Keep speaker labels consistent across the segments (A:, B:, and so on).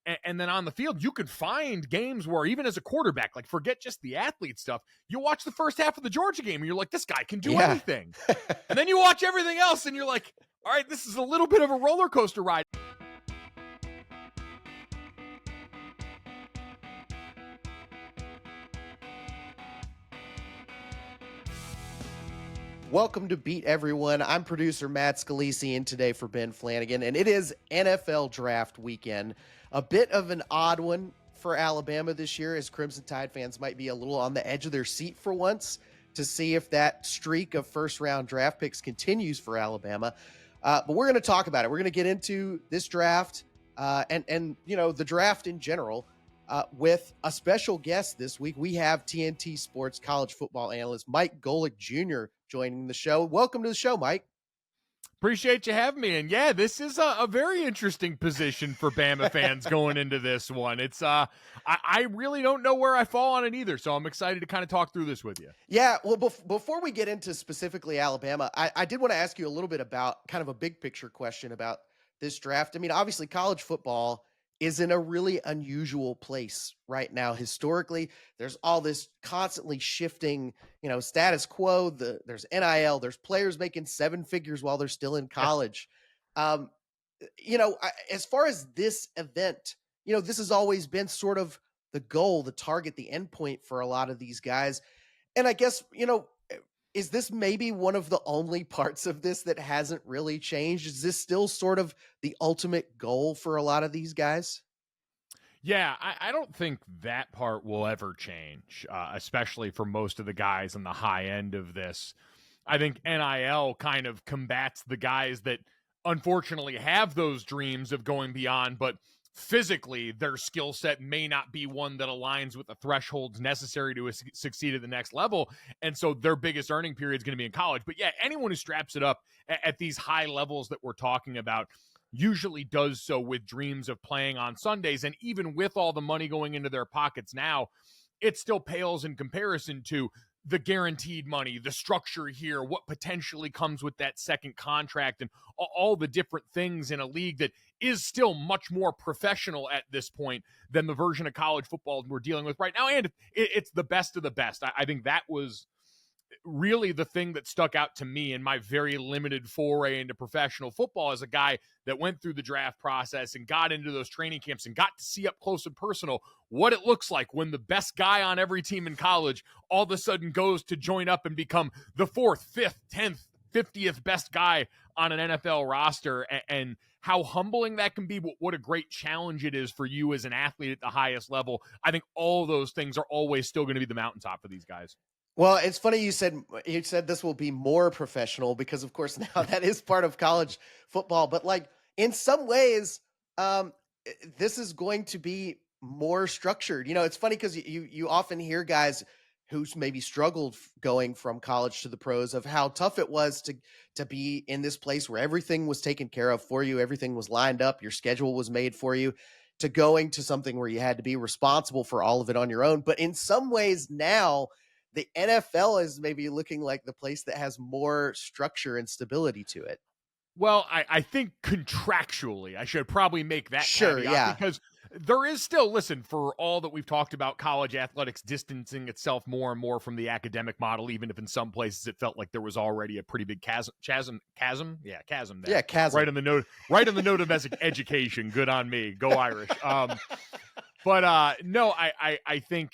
A: And then on the field, you could find games where even as a quarterback, like forget just the athlete stuff, you watch the first half of the Georgia game and you're like, this guy can do anything. And then you watch everything else and you're like, all right, this is a little bit of a roller coaster ride.
B: Welcome to Beat Everyone. I'm producer Matt Scalici in today for Ben Flanagan, and it is NFL Draft Weekend. A bit of an odd one for Alabama this year, as Crimson Tide fans might be a little on the edge of their seat for once to see if that streak of first-round draft picks continues for Alabama. But we're going to talk about it. We're going to get into this draft and you know, the draft in general with a special guest this week. We have TNT Sports college football analyst Mike Golic Jr. joining the show. Welcome to the show, Mike.
A: Appreciate you having me. And yeah, this is a very interesting position for Bama fans going into this one. It's I really don't know where I fall on it either, so I'm excited to kind of talk through this with you.
B: Yeah, well, before we get into specifically Alabama, I did want to ask you a little bit about kind of a big picture question about this draft. I mean, obviously college football is in a really unusual place right now. Historically, there's all this constantly shifting, you know, status quo. There's NIL, there's players making seven figures while they're still in college. You know, as far as this event, you know, this has always been sort of the goal, the target, the endpoint for a lot of these guys. And I guess, you know, is this maybe one of the only parts of this that hasn't really changed? Is this still sort of the ultimate goal for a lot of these guys?
A: Yeah, I don't think that part will ever change, especially for most of the guys on the high end of this. I think NIL kind of combats the guys that unfortunately have those dreams of going beyond, but physically their skill set may not be one that aligns with the thresholds necessary to succeed at the next level. And so their biggest earning period is going to be in college. But yeah, anyone who straps it up at these high levels that we're talking about usually does so with dreams of playing on Sundays. And even with all the money going into their pockets now, it still pales in comparison to the guaranteed money, the structure here, what potentially comes with that second contract, and all the different things in a league that is still much more professional at this point than the version of college football we're dealing with right now. And it's the best of the best. I think that was really the thing that stuck out to me in my very limited foray into professional football as a guy that went through the draft process and got into those training camps and got to see up close and personal what it looks like when the best guy on every team in college all of a sudden goes to join up and become the 4th, 5th, 10th, 50th best guy on an NFL roster, and how humbling that can be, what a great challenge it is for you as an athlete at the highest level. I think all those things are always still going to be the mountaintop for these guys.
B: Well, it's funny you said this will be more professional because, of course, now that is part of college football. But like in some ways, this is going to be more structured. You know, it's funny because you often hear guys who's maybe struggled going from college to the pros of how tough it was to be in this place where everything was taken care of for you, everything was lined up, your schedule was made for you, to going to something where you had to be responsible for all of it on your own. But in some ways now, the NFL is maybe looking like the place that has more structure and stability to it.
A: Well, I think contractually, I should probably make that
B: caveat, yeah,
A: because there is still, listen, for all that we've talked about college athletics distancing itself more and more from the academic model, even if in some places it felt like there was already a pretty big chasm. Yeah, chasm there.
B: Yeah, chasm.
A: Right on the note of education. Good on me. Go Irish. But no, I think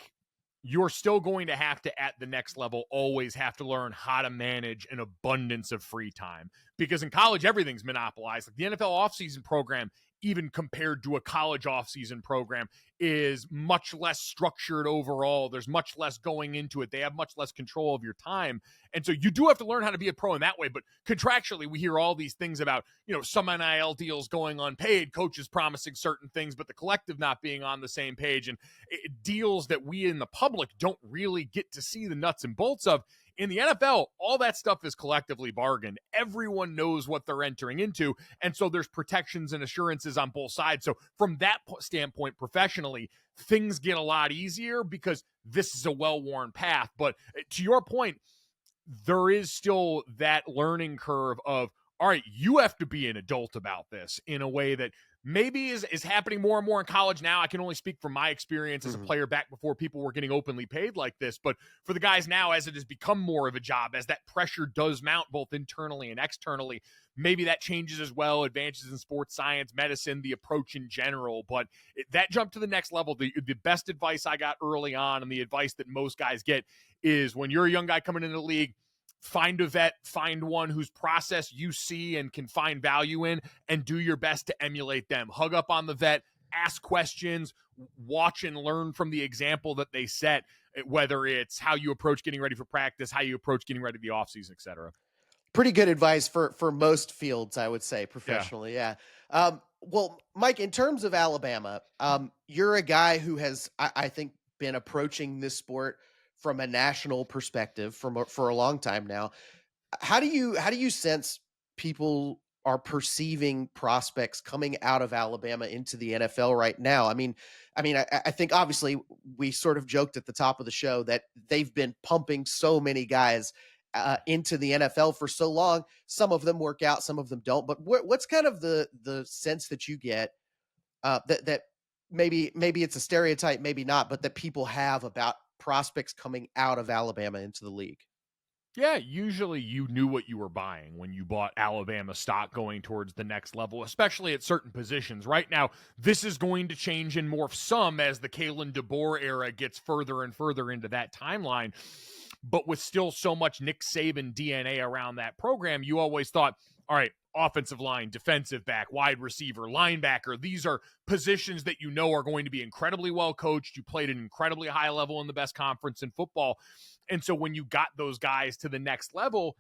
A: you're still going to have to, at the next level, always have to learn how to manage an abundance of free time. Because in college, everything's monopolized. Like the NFL offseason program, even compared to a college offseason program, is much less structured overall. There's much less going into it. They have much less control of your time. And so you do have to learn how to be a pro in that way. But contractually, we hear all these things about, you know, some NIL deals going unpaid, coaches promising certain things, but the collective not being on the same page, and deals that we in the public don't really get to see the nuts and bolts of. In the NFL, all that stuff is collectively bargained. Everyone knows what they're entering into, and so there's protections and assurances on both sides. So from that standpoint, professionally, things get a lot easier because this is a well-worn path. But to your point, there is still that learning curve of, all right, you have to be an adult about this in a way that maybe is happening more and more in college now. I can only speak from my experience as a
B: Mhm.
A: player back before people were getting openly paid like this. But for the guys now, as it has become more of a job, as that pressure does mount both internally and externally, maybe that changes as well. Advances in sports science, medicine, the approach in general. But that jump to the next level, the best advice I got early on, and the advice that most guys get, is when you're a young guy coming into the league, find a vet, find one whose process you see and can find value in, and do your best to emulate them. Hug up on the vet, ask questions, watch and learn from the example that they set, whether it's how you approach getting ready for practice, how you approach getting ready for the offseason, et cetera.
B: Pretty good advice for most fields, I would say,
A: Yeah.
B: professionally. Yeah. Well, Mike, in terms of Alabama, you're a guy who has, I think, been approaching this sport from a national perspective for a long time now. How do you sense people are perceiving prospects coming out of Alabama into the NFL right now? I think obviously we sort of joked at the top of the show that they've been pumping so many guys into the NFL for so long. Some of them work out, some of them don't. But what's kind of the sense that you get that maybe it's a stereotype, maybe not, but that people have about prospects coming out of Alabama into the league?
A: Yeah, usually you knew what you were buying when you bought Alabama stock going towards the next level, especially at certain positions. Right now, this is going to change and morph some as the Kalen DeBoer era gets further and further into that timeline. But with still so much Nick Saban DNA around that program, you always thought, all right, offensive line, defensive back, wide receiver, linebacker, these are positions that you know are going to be incredibly well coached. You played at an incredibly high level in the best conference in football. And so when you got those guys to the next level,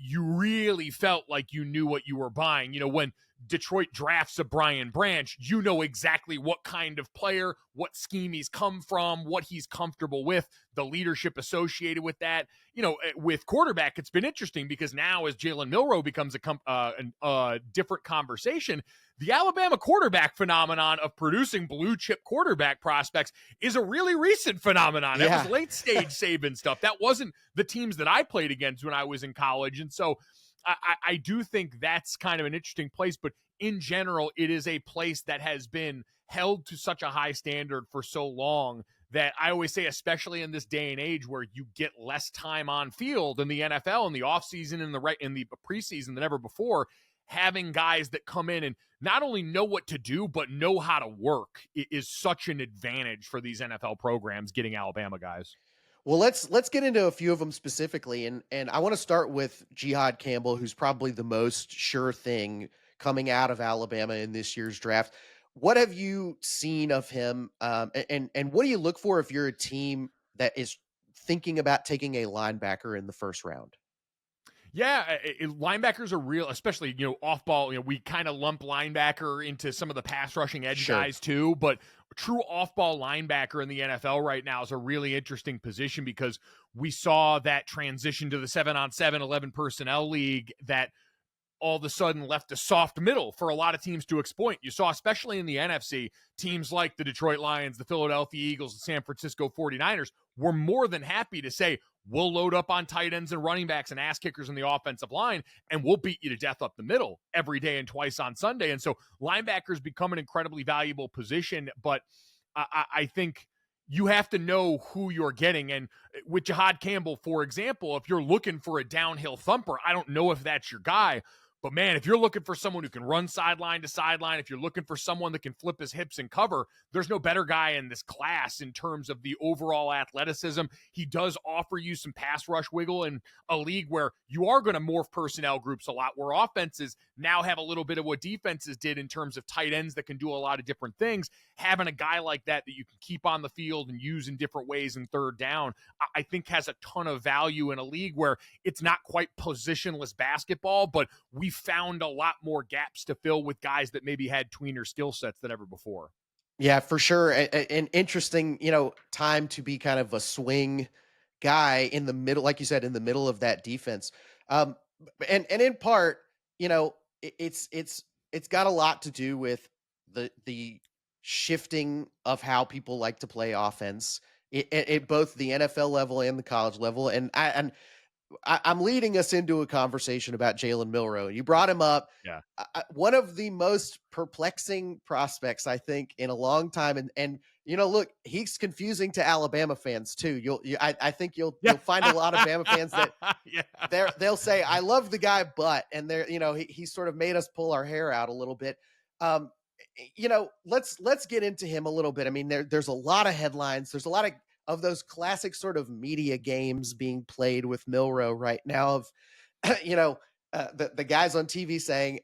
A: you really felt like you knew what you were buying. You know, when Detroit drafts a Brian Branch, you know exactly what kind of player, what scheme he's come from, what he's comfortable with, the leadership associated with that. You know, with quarterback, it's been interesting because now as Jalen Milroe becomes a different conversation, the Alabama quarterback phenomenon of producing blue chip quarterback prospects is a really recent phenomenon. That was
B: Yeah.
A: late stage Saban stuff. That wasn't the teams that I played against when I was in college. And so I do think that's kind of an interesting place. But in general, it is a place that has been held to such a high standard for so long that I always say, especially in this day and age where you get less time on field in the NFL in the offseason and in the preseason than ever before, having guys that come in and not only know what to do, but know how to work is such an advantage for these NFL programs getting Alabama guys.
B: Well, let's get into a few of them specifically, and I want to start with Jihad Campbell, who's probably the most sure thing coming out of Alabama in this year's draft. What have you seen of him, and what do you look for if you're a team that is thinking about taking a linebacker in the first round?
A: Yeah, linebackers are real, especially, you know, off ball. You know, we kind of lump linebacker into some of the pass rushing edge
B: Sure.
A: guys too, but true off ball linebacker in the NFL right now is a really interesting position because we saw that transition to the 7-on-7 11 personnel league that all of a sudden left a soft middle for a lot of teams to exploit. You saw, especially in the NFC, teams like the Detroit Lions, the Philadelphia Eagles, the San Francisco 49ers were more than happy to say, we'll load up on tight ends and running backs and ass kickers in the offensive line, and we'll beat you to death up the middle every day and twice on Sunday. And so linebackers become an incredibly valuable position, but I think you have to know who you're getting. And with Jihad Campbell, for example, if you're looking for a downhill thumper, I don't know if that's your guy. But man, if you're looking for someone who can run sideline to sideline, if you're looking for someone that can flip his hips and cover, there's no better guy in this class in terms of the overall athleticism. He does offer you some pass rush wiggle in a league where you are going to morph personnel groups a lot, where offenses now have a little bit of what defenses did in terms of tight ends that can do a lot of different things. Having a guy like that you can keep on the field and use in different ways in third down, I think has a ton of value in a league where it's not quite positionless basketball, but we found a lot more gaps to fill with guys that maybe had tweener skill sets than ever before.
B: Yeah, for sure. An interesting, time to be kind of a swing guy in the middle, like you said, in the middle of that defense. Um, and in part, it's got a lot to do with the shifting of how people like to play offense at both the NFL level and the college level. And I'm leading us into a conversation about Jalen Milroe. You brought him up.
A: Yeah.
B: One of the most perplexing prospects I think in a long time, and look, he's confusing to Alabama fans too. I think
A: Yeah.
B: you'll find a lot of Bama fans that
A: Yeah.
B: they'll say, "I love the guy, but," and they're he sort of made us pull our hair out a little bit. Um, let's get into him a little bit. I mean, there's a lot of headlines. There's a lot of those classic sort of media games being played with Milroe right now. Of the guys on TV saying,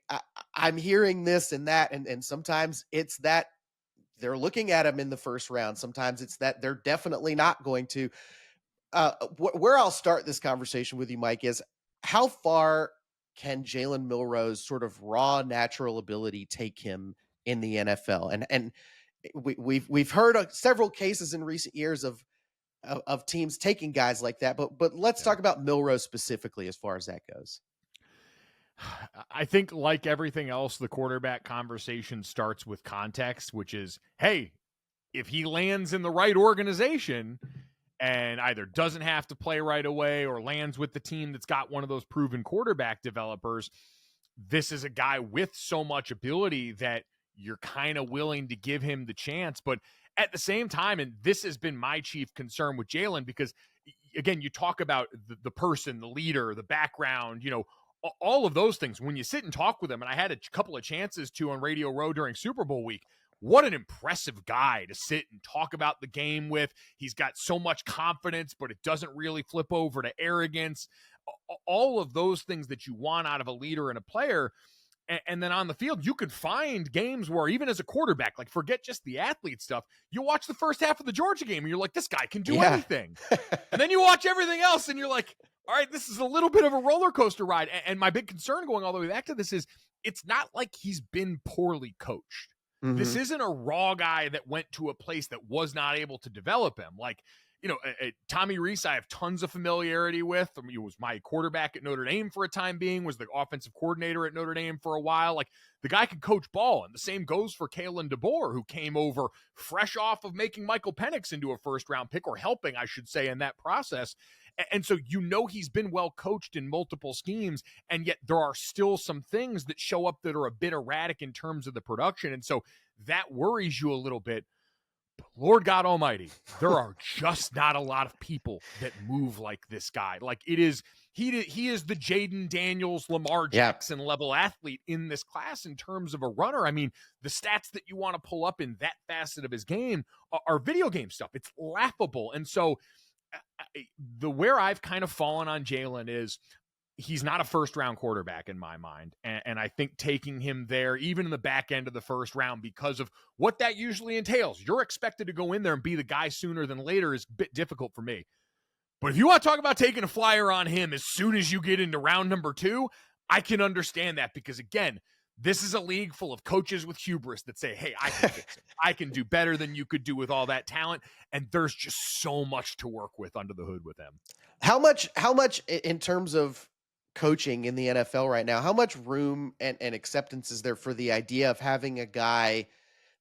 B: I'm hearing this and that, and sometimes it's that they're looking at him in the first round. Sometimes it's that they're definitely not going to. Where I'll start this conversation with you, Mike, is how far can Jalen Milroe's sort of raw natural ability take him in the NFL? And we've heard of several cases in recent years of teams taking guys like that, but let's
A: Yeah.
B: talk about Milroe specifically as far as that goes.
A: I think, like everything else, the quarterback conversation starts with context, which is, hey, if he lands in the right organization and either doesn't have to play right away or lands with the team that's got one of those proven quarterback developers, this is a guy with so much ability that you're kind of willing to give him the chance. But at the same time, and this has been my chief concern with Jalen, because again, you talk about the person, the leader, the background, all of those things. When you sit and talk with him, and I had a couple of chances to on Radio Row during Super Bowl week, what an impressive guy to sit and talk about the game with. He's got so much confidence, but it doesn't really flip over to arrogance. All of those things that you want out of a leader and a player. And then on the field, you could find games where even as a quarterback, like forget just the athlete stuff, you watch the first half of the Georgia game and you're like, this guy can do anything. And then you watch everything else and you're like, all right, this is a little bit of a roller coaster ride. And my big concern going all the way back to this is it's not like he's been poorly coached. Mm-hmm. This isn't a raw guy that went to a place that was not able to develop him. Like, Tommy Rees, I have tons of familiarity with. I mean, he was my quarterback at Notre Dame for a time being, was the offensive coordinator at Notre Dame for a while. Like, the guy can coach ball, and the same goes for Kalen DeBoer, who came over fresh off of making Michael Penix into a first-round pick, or helping, I should say, in that process. And so he's been well coached in multiple schemes, and yet there are still some things that show up that are a bit erratic in terms of the production, and so that worries you a little bit. But Lord God Almighty, there are just not a lot of people that move like this guy. Like he is the Jaden Daniels, Lamar Jackson level athlete in this class in terms of a runner. I mean, the stats that you want to pull up in that facet of his game are video game stuff. It's laughable. And so where I've kind of fallen on Jalen is he's not a first-round quarterback in my mind. And I think taking him there, even in the back end of the first round, because of what that usually entails, you're expected to go in there and be the guy sooner than later, is a bit difficult for me. But if you want to talk about taking a flyer on him as soon as you get into round number 2, I can understand that, because, again, this is a league full of coaches with hubris that say, hey, I can fix it. I can do better than you could do with all that talent. And there's just so much to work with under the hood with him.
B: How much in terms of coaching in the NFL right now, how much room and acceptance is there for the idea of having a guy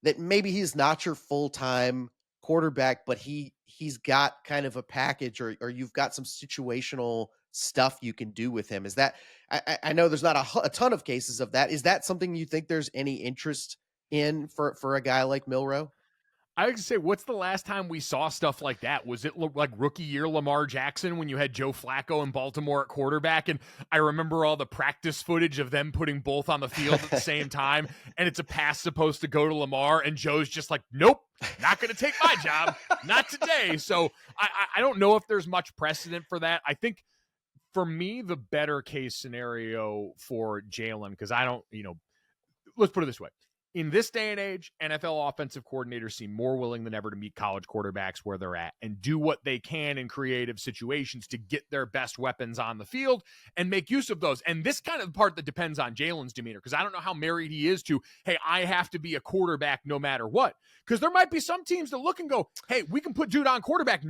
B: that maybe he's not your full-time quarterback, but he's got kind of a package, or you've got some situational stuff you can do with him? Is that, I know there's not a ton of cases of that. Is that something you think there's any interest in for a guy like Milroe?
A: I would say, what's the last time we saw stuff like that? Was it like rookie year Lamar Jackson when you had Joe Flacco in Baltimore at quarterback? And I remember all the practice footage of them putting both on the field at the same time. And it's a pass supposed to go to Lamar. And Joe's just like, nope, not going to take my job. Not today. So I don't know if there's much precedent for that. I think for me, the better case scenario for Jalen, because I don't, let's put it this way. In this day and age, NFL offensive coordinators seem more willing than ever to meet college quarterbacks where they're at and do what they can in creative situations to get their best weapons on the field and make use of those. And this kind of part that depends on Jalen's demeanor, because I don't know how married he is to, hey, I have to be a quarterback no matter what. Because there might be some teams that look and go, hey, we can put dude on quarterback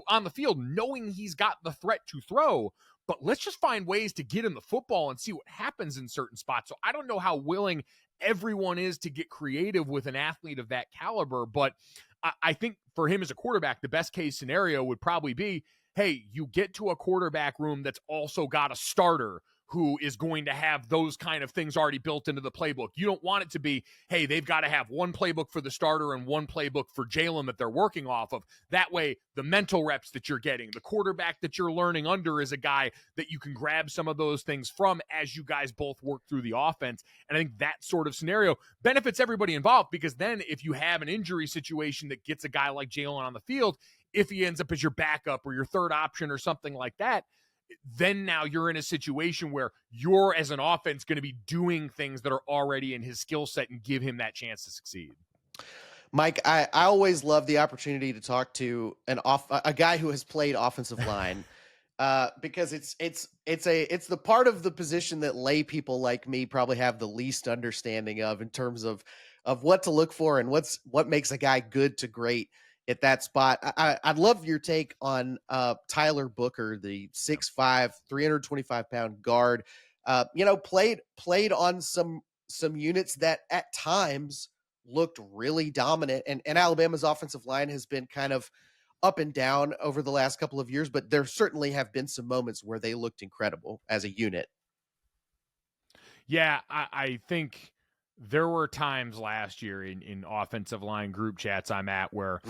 A: on the field knowing he's got the threat to throw, but let's just find ways to get him the football and see what happens in certain spots. So I don't know how willing everyone is to get creative with an athlete of that caliber, but I think for him as a quarterback, the best case scenario would probably be, hey, you get to a quarterback room that's also got a starter who is going to have those kind of things already built into the playbook. You don't want it to be, hey, they've got to have one playbook for the starter and one playbook for Jalen that they're working off of. That way, the mental reps that you're getting, the quarterback that you're learning under is a guy that you can grab some of those things from as you guys both work through the offense. And I think that sort of scenario benefits everybody involved, because then if you have an injury situation that gets a guy like Jalen on the field, if he ends up as your backup or your third option or something like that, then now you're in a situation where you're, as an offense, going to be doing things that are already in his skill set and give him that chance to succeed.
B: Mike, I always love the opportunity to talk to a guy who has played offensive line, because it's the part of the position that lay people like me probably have the least understanding of, in terms of what to look for and what makes a guy good to great at that spot. I'd love your take on Tyler Booker, the 6'5", 325-pound guard. Played on some units that at times looked really dominant, and Alabama's offensive line has been kind of up and down over the last couple of years, but there certainly have been some moments where they looked incredible as a unit.
A: Yeah, I think there were times last year in offensive line group chats I'm at where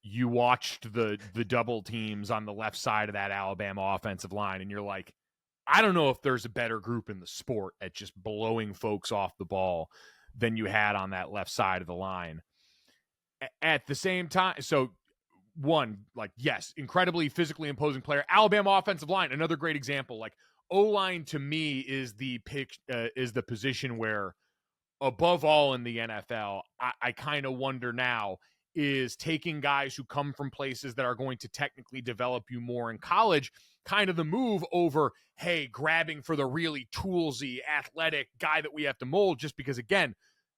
A: you watched the double teams on the left side of that Alabama offensive line, and you're like, I don't know if there's a better group in the sport at just blowing folks off the ball than you had on that left side of the line. At the same time, so one, like, yes, incredibly physically imposing player. Alabama offensive line, another great example. Like, O-line to me is the position where, above all in the NFL, I kind of wonder now, is taking guys who come from places that are going to technically develop you more in college kind of the move over, hey, grabbing for the really toolsy, athletic guy that we have to mold, just because, again,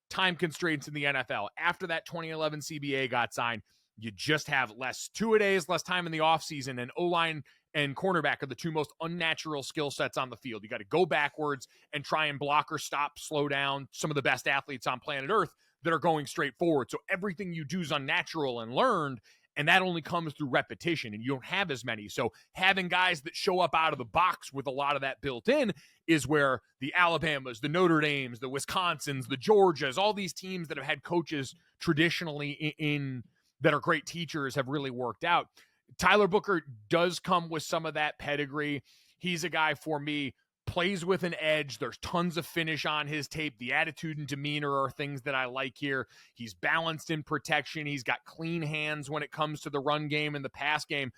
A: time constraints in the NFL. After that 2011 CBA got signed, you just have less two-a-days, less time in the offseason, and O-line and cornerback are the two most unnatural skill sets on the field. You got to go backwards and try and block or stop, slow down some of the best athletes on planet Earth that are going straight forward. So everything you do is unnatural and learned, and that only comes through repetition, and you don't have as many. So having guys that show up out of the box with a lot of that built in is where the Alabamas, the Notre Dames, the Wisconsins, the Georgias, all these teams that have had coaches traditionally in that are great teachers have really worked out. Tyler Booker does come with some of that pedigree. He's a guy, for me, plays with an edge. There's tons of finish on his tape. The attitude and demeanor are things that I like here. He's balanced in protection. He's got clean hands when it comes to the run game and the pass game.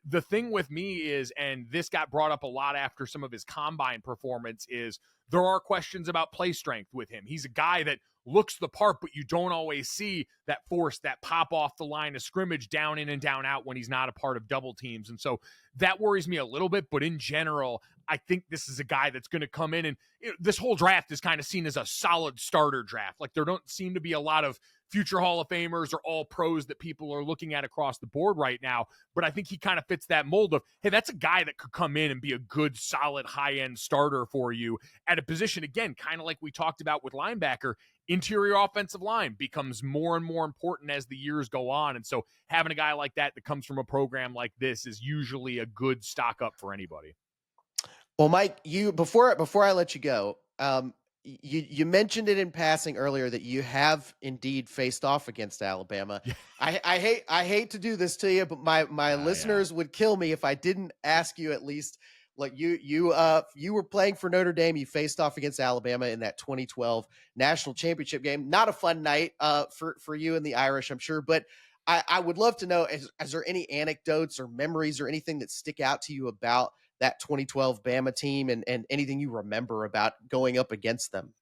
A: The thing with me is, and this got brought up a lot after some of his combine performance, is there are questions about play strength with him. He's a guy that looks the part, but you don't always see that force, that pop off the line of scrimmage, down in and down out when he's not a part of double teams. And so that worries me a little bit, but in general, I think this is a guy that's going to come in, and this whole draft is kind of seen as a solid starter draft. Like, there don't seem to be a lot of future Hall of Famers or all pros that people are looking at across the board right now. But I think he kind of fits that mold of, hey, that's a guy that could come in and be a good, solid, high-end starter for you at a position, again, kind of like we talked about with linebacker. Interior offensive line becomes more and more important as the years go on. And so having a guy like that comes from a program like this is usually a good stock up for anybody.
B: Well, Mike, before I let you go, you mentioned it in passing earlier that you have indeed faced off against Alabama.
A: Yeah.
B: I hate to do this to you, but my listeners would kill me if I didn't ask you at least. Like, you were playing for Notre Dame. You faced off against Alabama in that 2012 national championship game. Not a fun night for you and the Irish, I'm sure. But I would love to know, is there any anecdotes or memories or anything that stick out to you about that 2012 Bama team, and anything you remember about going up against them?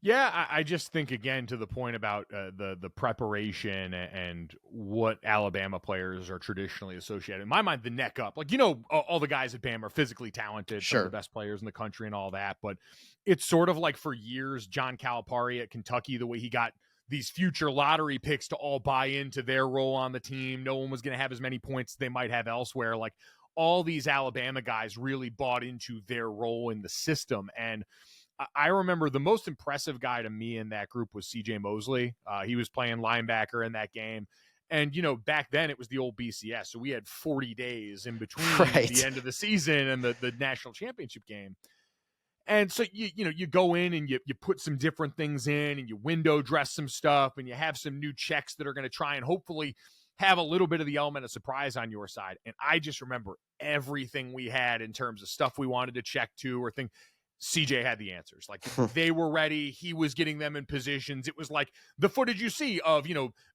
A: Yeah, I just think, again, to the point about the preparation and what Alabama players are traditionally associated. In my mind, the neck up. Like, all the guys at Bama are physically talented, some of the best players in the country and all that. But it's sort of like, for years, John Calipari at Kentucky, the way he got these future lottery picks to all buy into their role on the team. No one was going to have as many points as they might have elsewhere. Like, all these Alabama guys really bought into their role in the system. And I remember the most impressive guy to me in that group was CJ Mosley. He was playing linebacker in that game. And, back then it was the old BCS. So we had 40 days in between
B: Right.
A: the end of the season and the national championship game. And so you go in and you put some different things in, and you window dress some stuff, and you have some new checks that are going to try and hopefully have a little bit of the element of surprise on your side. And I just remember everything we had in terms of stuff we wanted to check to or thing. CJ had the answers. Like, they were ready. He was getting them in positions. It was like the footage you see of,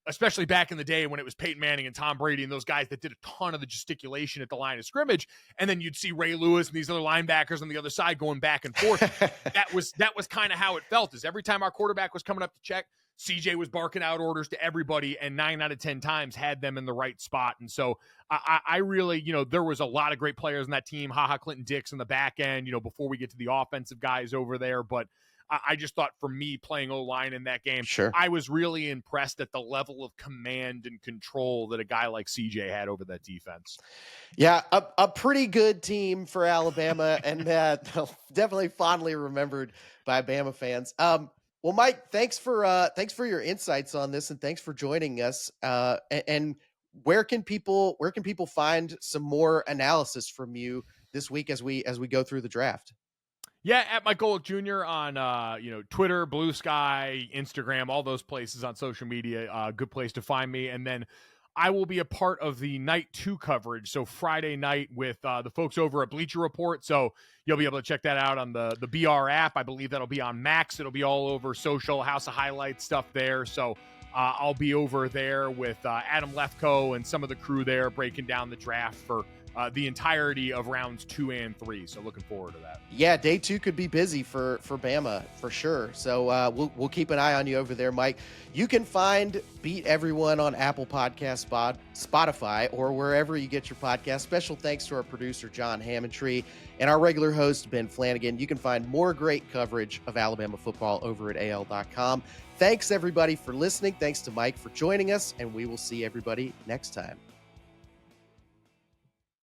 A: especially back in the day when it was Peyton Manning and Tom Brady and those guys that did a ton of the gesticulation at the line of scrimmage. And then you'd see Ray Lewis and these other linebackers on the other side going back and forth. That was kind of how it felt, is every time our quarterback was coming up to check, CJ was barking out orders to everybody, and 9 out of 10 times had them in the right spot. And so I really, there was a lot of great players in that team. Clinton Dix in the back end, before we get to the offensive guys over there. But I just thought, for me, playing O-line in that game,
B: Sure.
A: I was really impressed at the level of command and control that a guy like CJ had over that defense.
B: Yeah, a pretty good team for Alabama, and definitely fondly remembered by Bama fans. Well, Mike, thanks for your insights on this, and thanks for joining us. And where can people find some more analysis from you this week as we go through the draft?
A: Yeah, at Mike Golic Jr. on Twitter, Blue Sky, Instagram, all those places on social media. Good place to find me. And then I will be a part of the night 2 coverage. So Friday night with the folks over at Bleacher Report. So you'll be able to check that out on the BR app. I believe that'll be on Max. It'll be all over social, House of Highlights stuff there. So I'll be over there with Adam Lefko and some of the crew there breaking down the draft for the entirety of rounds 2 and 3. So looking forward to that.
B: Yeah, day 2 could be busy for Bama for sure. So we'll keep an eye on you over there, Mike. You can find Beat Everyone on Apple Podcasts, Spotify, or wherever you get your podcast. Special thanks to our producer, John Hammondtree, and our regular host, Ben Flanagan. You can find more great coverage of Alabama football over at AL.com. Thanks, everybody, for listening. Thanks to Mike for joining us, and we will see everybody next time.